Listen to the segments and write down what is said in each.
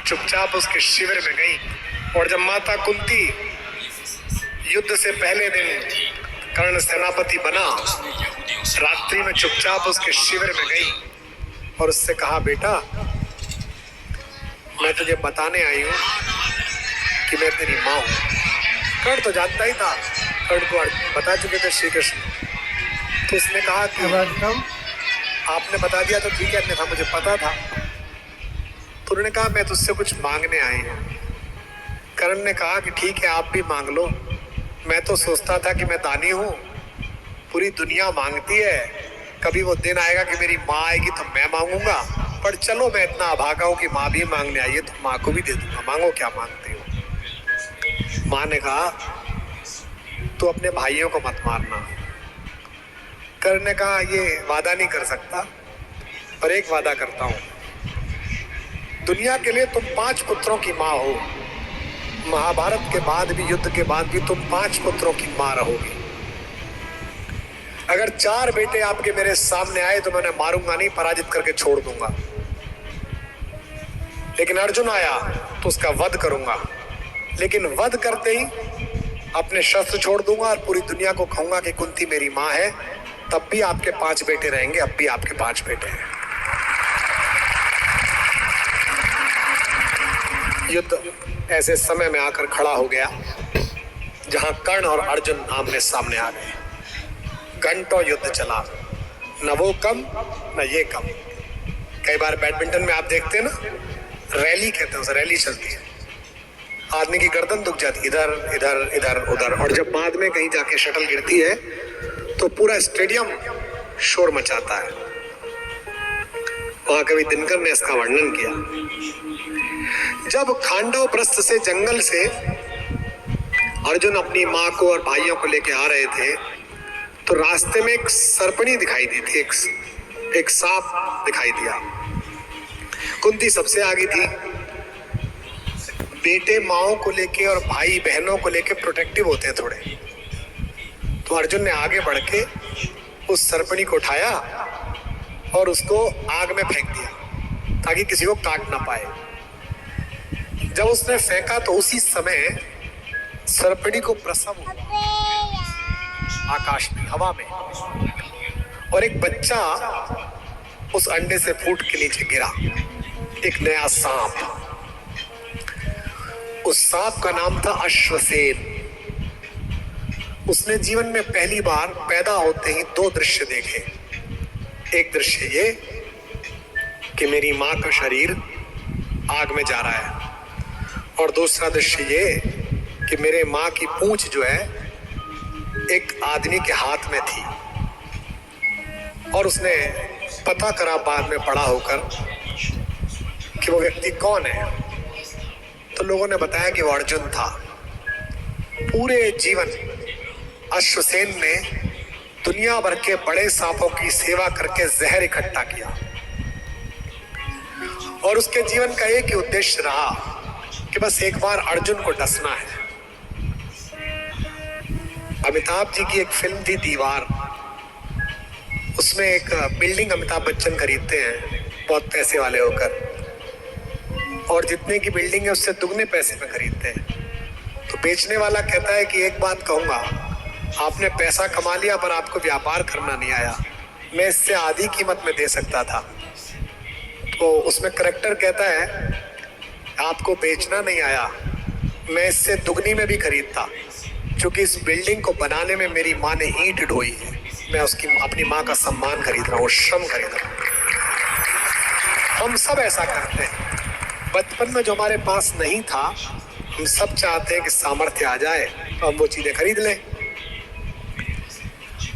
चुपचाप उसके शिविर में गई। और जब माता कुंती युद्ध से पहले दिन कर्ण सेनापति बना, रात्रि में चुपचाप उसके शिविर में गई और उससे कहा, बेटा मैं तुझे बताने आई हूं कि मैं तेरी माँ हूं। कर्ण तो जानता ही था, कर्ण को बता चुके थे श्री कृष्ण। तो उसने कहा कि आपने बता दिया तो ठीक है, अन्यथा मुझे पता था। तो उन्होंने कहा मैं तुझसे कुछ मांगने आई हूं। कर्ण ने कहा कि ठीक है, आप भी मांग लो। मैं तो सोचता था कि मैं दानी हूं, पूरी दुनिया मांगती है, कभी वो दिन आएगा कि मेरी माँ आएगी तो मैं मांगूंगा। पर चलो मैं इतना अभागा हूं कि माँ भी मांगने आई है तो माँ को भी दे दूंगा, मांगो क्या मांगते हो। माँ ने कहा तू अपने भाइयों को मत मारना। कर्ण ने कहा ये वादा नहीं कर सकता, पर एक वादा करता हूं, दुनिया के लिए तुम 5 पुत्रों की माँ हो। महाभारत के बाद भी, युद्ध के बाद भी तुम 5 पुत्रों की माँ रहोगी। अगर 4 बेटे आपके मेरे सामने आए तो मैं उन्हें मारूंगा नहीं, पराजित करके छोड़ दूंगा। लेकिन अर्जुन आया तो उसका वध करूंगा, लेकिन वध करते ही अपने शस्त्र छोड़ दूंगा और पूरी दुनिया को कहूंगा कि कुंती मेरी माँ है। तब भी आपके 5 बेटे रहेंगे, अब भी आपके 5 बेटे हैं। युद्ध ऐसे समय में आकर खड़ा हो गया जहां कर्ण और अर्जुन आमने सामने आ गए। घंटों युद्ध चला, न वो कम न ये कम। कई बार बैडमिंटन में आप देखते हैं ना, रैली कहते हैं उसे, रैली चलती है, आदमी की गर्दन दुख जाती, इधर इधर इधर उधर, और जब बाद में कहीं जाके शटल गिरती है तो पूरा स्टेडियम शोर मचाता है। वहां कवि दिनकर ने इसका वर्णन किया। जब खांडव प्रस्थ से, जंगल से अर्जुन अपनी माँ को और भाइयों को लेके आ रहे थे तो रास्ते में एक सर्पणी दिखाई दी थी, एक सांप दिखाई दिया। कुंती सबसे आगे थी। बेटे माओ को लेके और भाई बहनों को लेके प्रोटेक्टिव होते हैं थोड़े, तो अर्जुन ने आगे बढ़ के उस सर्पणी को उठाया और उसको आग में फेंक दिया ताकि किसी को काट ना पाए। जब उसने फेंका तो उसी समय सर्पणी को प्रसव हुआ आकाश में, हवा में, और एक बच्चा उस अंडे से फूट के नीचे गिरा, एक नया सांप। उस सांप का नाम था अश्वसेन। उसने जीवन में पहली बार पैदा होते ही 2 दृश्य देखे। एक दृश्य ये कि मेरी माँ का शरीर आग में जा रहा है, और दूसरा दृश्य ये कि मेरे माँ की पूंछ जो है एक आदमी के हाथ में थी। और उसने पता करा बाद में बड़ा होकर कि वो व्यक्ति कौन है, तो लोगों ने बताया कि वो अर्जुन था। पूरे जीवन अश्वसेन ने दुनिया भर के बड़े सांपों की सेवा करके जहर इकट्ठा किया, और उसके जीवन का एक ही उद्देश्य रहा कि बस एक बार अर्जुन को डसना है। अमिताभ जी की एक फिल्म थी दीवार, उसमें एक बिल्डिंग अमिताभ बच्चन खरीदते हैं बहुत पैसे वाले होकर, और जितने की बिल्डिंग है उससे दुगने पैसे में खरीदते हैं। तो बेचने वाला कहता है कि एक बात कहूंगा, आपने पैसा कमा लिया पर आपको व्यापार करना नहीं आया, मैं इससे आधी कीमत में दे सकता था। तो उसमें करेक्टर कहता है आपको बेचना नहीं आया, मैं इससे दुगनी में भी खरीदता, क्योंकि इस बिल्डिंग को बनाने में मेरी माँ ने ईंट ढोई है, मैं उसकी अपनी माँ का सम्मान खरीद रहा हूँ, श्रम खरीद रहा हूँ। हम सब ऐसा करते हैं। बचपन में जो हमारे पास नहीं था, हम सब चाहते हैं कि सामर्थ्य आ जाए तो हम वो चीजें खरीद लें।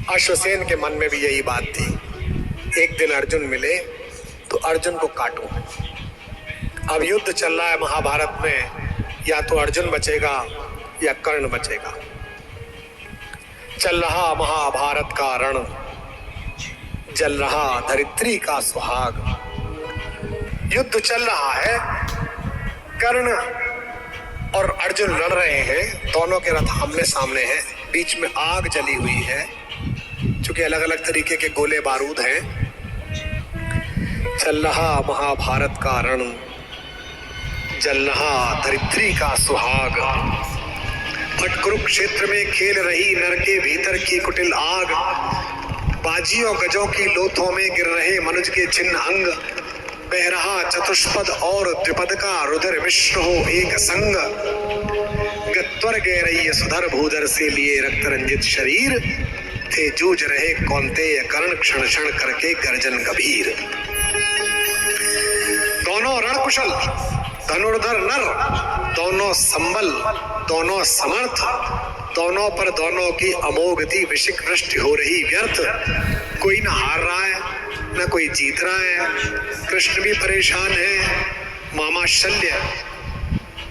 अश्वसेन के मन में भी यही बात थी, एक दिन अर्जुन मिले तो अर्जुन को काटूं। अब युद्ध चल रहा है महाभारत में, या तो अर्जुन बचेगा या कर्ण बचेगा। चल रहा महाभारत का रण, जल रहा धरित्री का सुहाग। युद्ध चल रहा है, कर्ण और अर्जुन लड़ रहे हैं, दोनों के रथ आमने सामने हैं, बीच में आग जली हुई है, चूंकि अलग अलग तरीके के गोले बारूद हैं। चल रहा महाभारत का रण, जल रहा धरित्री का सुहाग। भट कुरुक्षेत्र में खेल रही नर के भीतर की कुटिल आग। बाजियों गजों की लोथों में गिर रहे मनुज के छिन्न अंग। बह रहा चतुष्पद और द्विपद का रुधिर मिश्र हो एक संग। गत्वर गह रही सुधर भूधर से लिए रक्त रंजित शरीर। थे जूझ रहे कौन्तेय कर्ण क्षण क्षण करके गर्जन गंभीर। दोनों रणकुशल धनुर्धर नर, दोनों संबल, दोनों समर्थ, दोनों पर दोनों की अमोघ विशिक वृष्टि हो रही व्यर्थ। कोई न हार रहा है न कोई जीत रहा है। कृष्ण भी परेशान है, मामा शल्य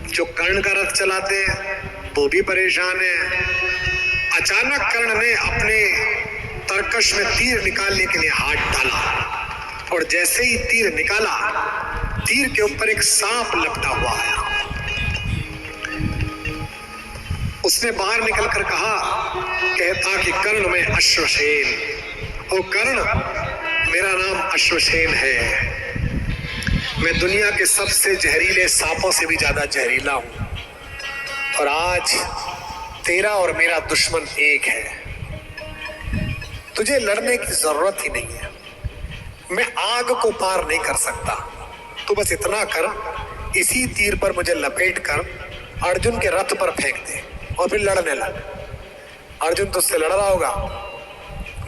जो कर्ण का रथ चलाते हैं वो भी परेशान है। अचानक कर्ण ने अपने तरकश में तीर निकालने के लिए हाथ डाला और जैसे ही तीर निकाला, तीर के ऊपर एक सांप लपटा हुआ है। उसने बाहर निकलकर कहा, कहता कि कर्ण में अश्वसेन। ओ कर्ण, मेरा नाम अश्वसेन है। मैं दुनिया के सबसे जहरीले सांपों से भी ज्यादा जहरीला हूं और आज तेरा और मेरा दुश्मन एक है। तुझे लड़ने की जरूरत ही नहीं है। मैं आग को पार नहीं कर सकता। तू बस इतना कर, इसी तीर पर मुझे लपेट कर अर्जुन के रथ पर फेंक दे और फिर लड़ने लग। अर्जुन तुझसे लड़ रहा होगा,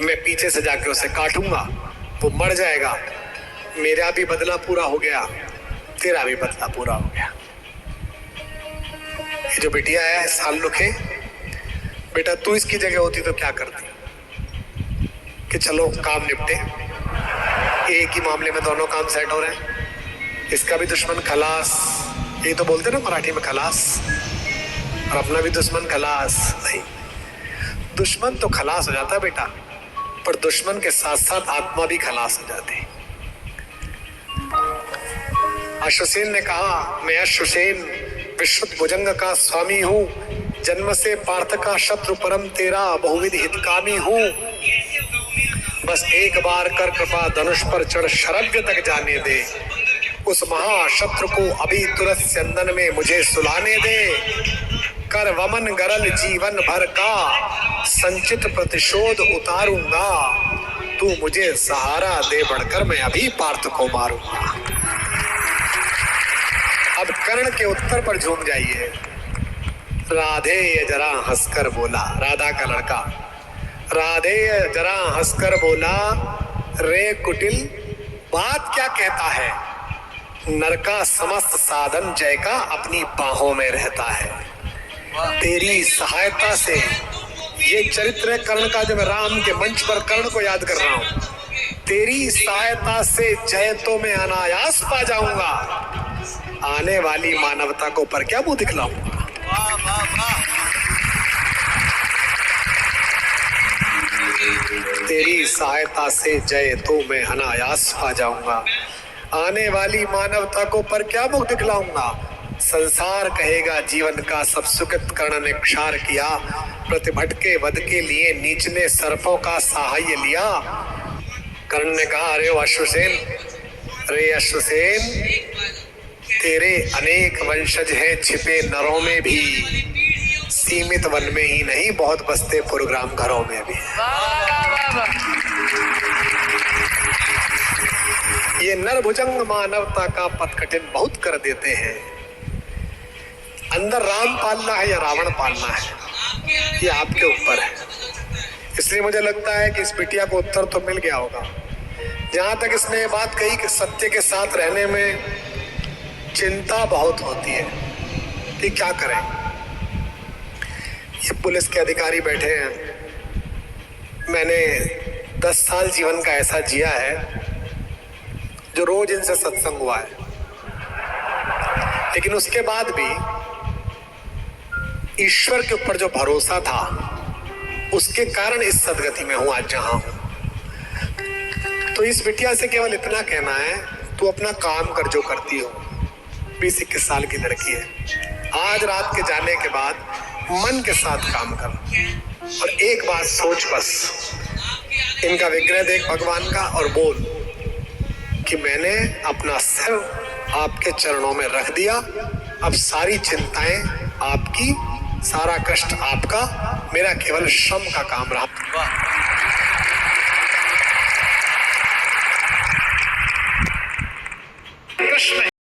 मैं पीछे से जाके उसे काटूंगा, वो मर जाएगा। मेरा भी बदला पूरा हो गया, तेरा भी बदला पूरा हो गया। ये जो बिटिया है साल्लुक है, बेटा तू इसकी जगह होती तो क्या करती कि चलो काम निपटे। एक ही मामले में दोनों काम सेट हो रहे हैं। इसका भी दुश्मन खलास, ये तो बोलते ना मराठी में खलास, और अपना भी दुश्मन खलास। नहीं, दुश्मन तो खलास हो जाता है बेटा, पर दुश्मन के साथ साथ आत्मा भी खलास हो जाती। अश्वसेन ने कहा, मैं अश्वसेन विश्रुत भुजंग का स्वामी हूँ, जन्म से पार्थ का शत्रु परम तेरा बहुविध हितकामी हूँ। बस एक बार कर कृपा धनुष पर चढ़ शरव्य तक जाने दे। उस महाशत्रु को अभी तुरंत चंदन में मुझे सुलाने दे। कर वमन गरल जीवन भर का संचित प्रतिशोध उतारूंगा। तू मुझे सहारा दे बढ़कर मैं अभी पार्थ को मारूंगा। अब कर्ण के उत्तर पर झूम जाइए। राधे ये जरा हंसकर बोला, राधा का लड़का, राधे ये जरा हंसकर बोला, रे कुटिल बात क्या कहता है। नर का समस्त साधन जय का अपनी बाहों में रहता है। तेरी सहायता से ये चरित्र कर्ण का, जब राम के मंच पर कर्ण को याद कर रहा हूं, तेरी सहायता से जय तो मैं अनायास पा जाऊंगा। आने वाली मानवता को पर क्या मुंह दिखलाऊंगा। तेरी सहायता से जय तो मैं अनायास पा जाऊंगा। आने वाली मानवता को पर क्या मुख दिखलाऊंगा। संसार कहेगा जीवन का सब सुकृत कर्ण ने क्षार किया। प्रतिभटके वध के लिए नीचले सर्पों का सहाय लिया। कर्ण ने कहा, अरे अश्वसेन, रे अश्वसेन, तेरे अनेक वंशज हैं छिपे नरों में भी, सीमित वन में ही नहीं बहुत बसते प्रोग्राम घरों में भी। ये नरभुजंग मानवता का पथ कठिन बहुत कर देते हैं। अंदर राम पालना है या रावण पालना है, ये आपके ऊपर है। इसलिए मुझे लगता है कि इस बिटिया को उत्तर तो मिल गया होगा। जहां तक इसने बात कही कि सत्य के साथ रहने में चिंता बहुत होती है कि क्या करें। ये पुलिस के अधिकारी बैठे हैं। मैंने 10 साल जीवन का ऐसा जिया है जो रोज इनसे सत्संग हुआ है, लेकिन उसके बाद भी ईश्वर के ऊपर जो भरोसा था उसके कारण इस सदगति में हूं आज जहां हूं। तो इस बिटिया से केवल इतना कहना है, तू अपना काम कर जो करती हो। 20-21 साल की लड़की है। आज रात के जाने के बाद मन के साथ काम कर और एक बात सोच, बस इनका विग्रह देख भगवान का और बोल कि मैंने अपना सिर आपके चरणों में रख दिया। अब सारी चिंताएं आपकी, सारा कष्ट आपका, मेरा केवल श्रम का काम रहा।